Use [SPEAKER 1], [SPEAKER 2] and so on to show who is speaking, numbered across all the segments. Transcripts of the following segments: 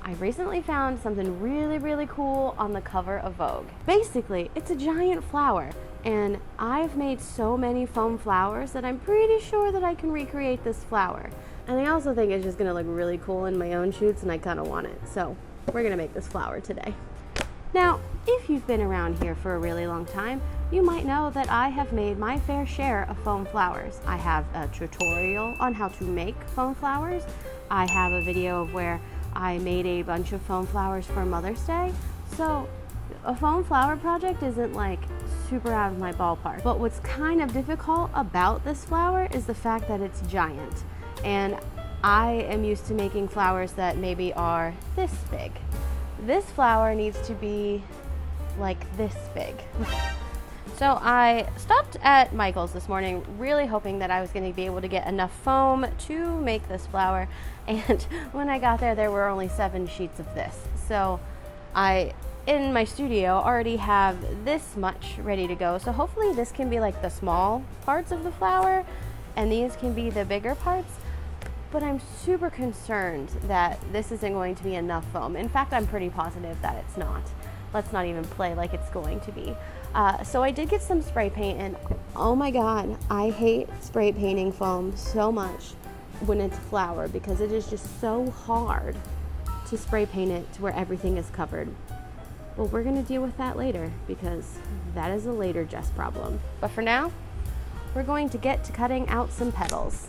[SPEAKER 1] I recently found something really, really cool on the cover of Vogue. Basically, it's a giant flower, and I've made so many foam flowers that I'm pretty sure that I can recreate this flower. And I also think it's just gonna look really cool in my own shoots, and I kinda want it. So we're gonna make this flower today. Now, if you've been around here for a really long time, you might know that I have made my fair share of foam flowers. I have a tutorial on how to make foam flowers. I have a video of where I made a bunch of foam flowers for Mother's Day. So a foam flower project isn't like super out of my ballpark. But what's kind of difficult about this flower is the fact that it's giant. And I am used to making flowers that maybe are this big. This flower needs to be like this big. So I stopped at Michael's this morning really hoping that I was going to be able to get enough foam to make this flower, and when I got there were only 7 sheets of this. So I, in my studio, already have this much ready to go, so hopefully this can be like the small parts of the flower and these can be the bigger parts. But I'm super concerned that this isn't going to be enough foam. In fact, I'm pretty positive that it's not. Let's not even play like it's going to be. So I did get some spray paint, and oh my god, I hate spray painting foam so much when it's flower because it is just so hard to spray paint it to where everything is covered. Well, we're gonna deal with that later because that is a later Jess problem. But for now, we're going to get to cutting out some petals.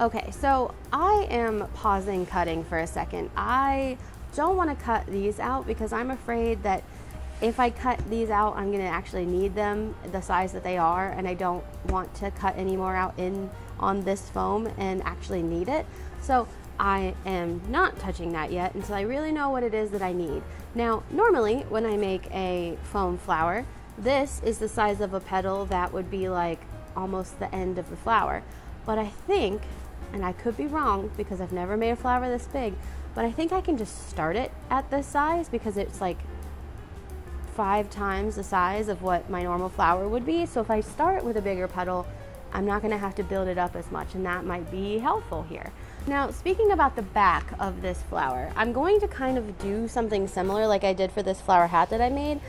[SPEAKER 1] Okay, so I am pausing cutting for a second. I don't want to cut these out because I'm afraid that if I cut these out, I'm going to actually need them the size that they are, and I don't want to cut any more out on this foam and actually need it. So I am not touching that yet until I really know what it is that I need. Now, normally when I make a foam flower, this is the size of a petal that would be like almost the end of the flower. But I think, and I could be wrong because I've never made a flower this big, but I think I can just start it at this size because it's like 5 times the size of what my normal flower would be. So if I start with a bigger petal, I'm not gonna have to build it up as much, and that might be helpful here. Now, speaking about the back of this flower, I'm going to kind of do something similar like I did for this flower hat that I made.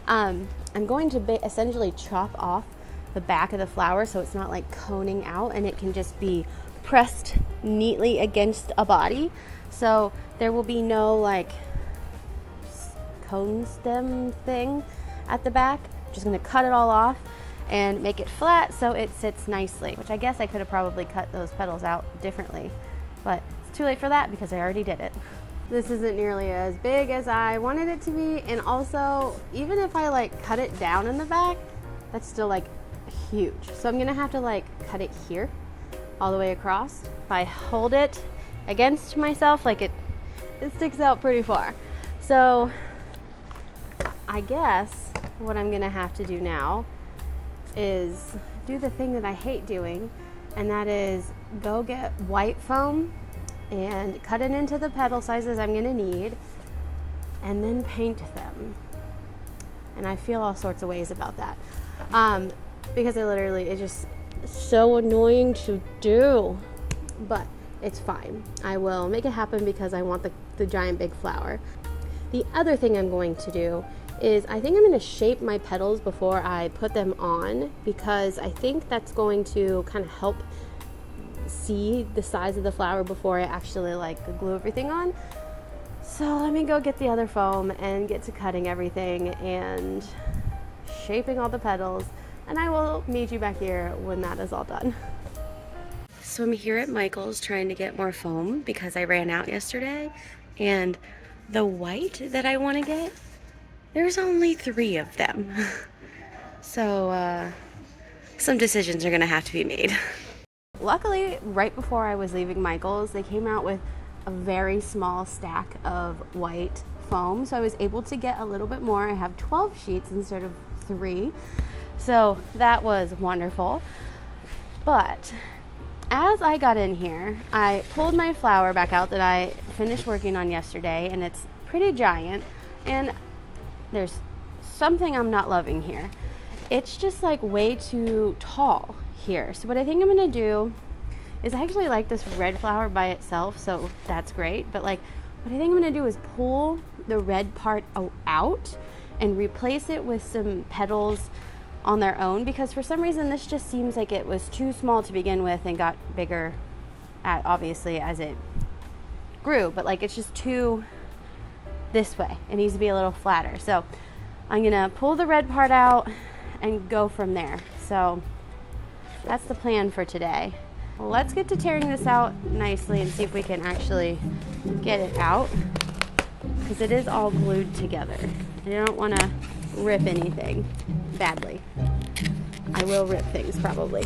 [SPEAKER 1] I'm going to essentially chop off the back of the flower so it's not like coning out, and it can just be pressed neatly against a body. So there will be no like cone stem thing at the back. I'm just going to cut it all off and make it flat so it sits nicely, which I guess I could have probably cut those petals out differently, but it's too late for that because I already did it. This isn't nearly as big as I wanted it to be, and also even if I like cut it down in the back, that's still like huge. So I'm gonna have to like cut it here all the way across. If I hold it against myself, like it sticks out pretty far. So I guess what I'm gonna have to do now is do the thing that I hate doing, and that is go get white foam and cut it into the petal sizes I'm gonna need and then paint them. And I feel all sorts of ways about that because it's just so annoying to do, but it's fine. I will make it happen because I want the giant big flower. The other thing I'm going to do is I think I'm going to shape my petals before I put them on, because I think that's going to kind of help see the size of the flower before I actually like glue everything on. So let me go get the other foam and get to cutting everything and shaping all the petals, and I will meet you back here when that is all done. So I'm here at Michael's trying to get more foam because I ran out yesterday, and the white that I want to get, there's only 3 of them. So some decisions are gonna have to be made. Luckily, right before I was leaving Michael's, they came out with a very small stack of white foam, so I was able to get a little bit more. I have 12 sheets instead of 3, so that was wonderful. But as I got in here, I pulled my flower back out that I finished working on yesterday, and it's pretty giant, and there's something I'm not loving here. It's just like way too tall here. So what I think I'm gonna do is, I actually like this red flower by itself, so that's great, but like what I think I'm gonna do is pull the red part out and replace it with some petals on their own, because for some reason this just seems like it was too small to begin with and got bigger obviously as it grew, but like it's just too this way. It needs to be a little flatter. So I'm gonna pull the red part out and go from there. So that's the plan for today. Let's get to tearing this out nicely and see if we can actually get it out, because it is all glued together. I don't want to rip anything badly. I will rip things probably.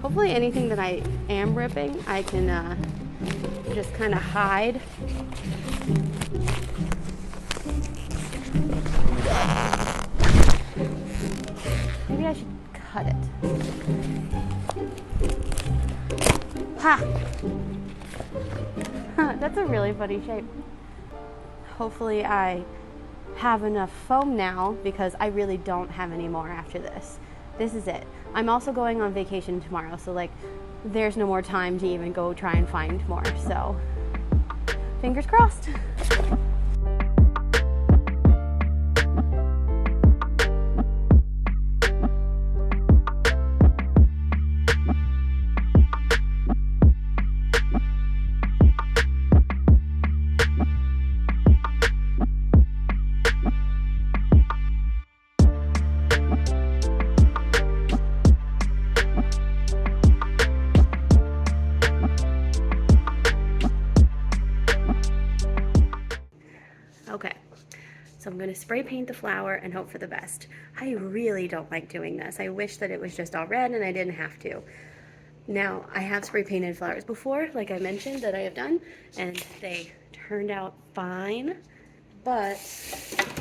[SPEAKER 1] Hopefully anything that I am ripping I can just kind of hide. Maybe I should cut it. Ha! That's a really funny shape. Hopefully I have enough foam now, because I really don't have any more after this. This is it. I'm also going on vacation tomorrow, so like there's no more time to even go try and find more. So fingers crossed. Okay, so I'm gonna spray paint the flower and hope for the best. I really don't like doing this. I wish that it was just all red and I didn't have to. Now, I have spray painted flowers before, like I mentioned, that I have done, and they turned out fine, but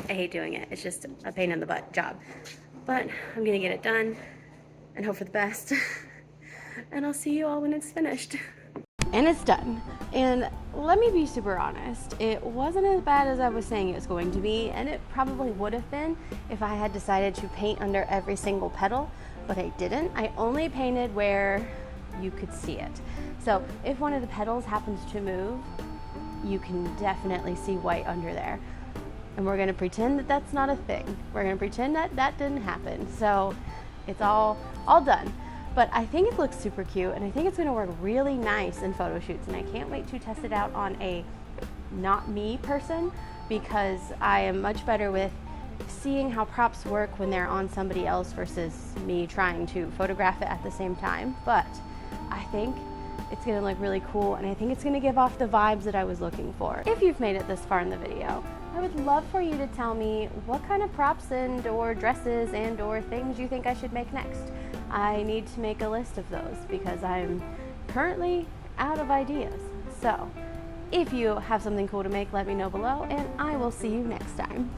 [SPEAKER 1] I hate doing it. It's just a pain in the butt job. But I'm gonna get it done and hope for the best. And I'll see you all when it's finished. And it's done. And let me be super honest, it wasn't as bad as I was saying it was going to be, and it probably would have been if I had decided to paint under every single petal, but I didn't. I only painted where you could see it. So if one of the petals happens to move, you can definitely see white under there. And we're gonna pretend that that's not a thing. We're gonna pretend that that didn't happen. So it's all done. But I think it looks super cute, and I think it's gonna work really nice in photo shoots, and I can't wait to test it out on a not me person, because I am much better with seeing how props work when they're on somebody else versus me trying to photograph it at the same time. But I think it's gonna look really cool, and I think it's gonna give off the vibes that I was looking for. If you've made it this far in the video, I would love for you to tell me what kind of props and or dresses and or things you think I should make next. I need to make a list of those because I'm currently out of ideas. So if you have something cool to make, let me know below, and I will see you next time.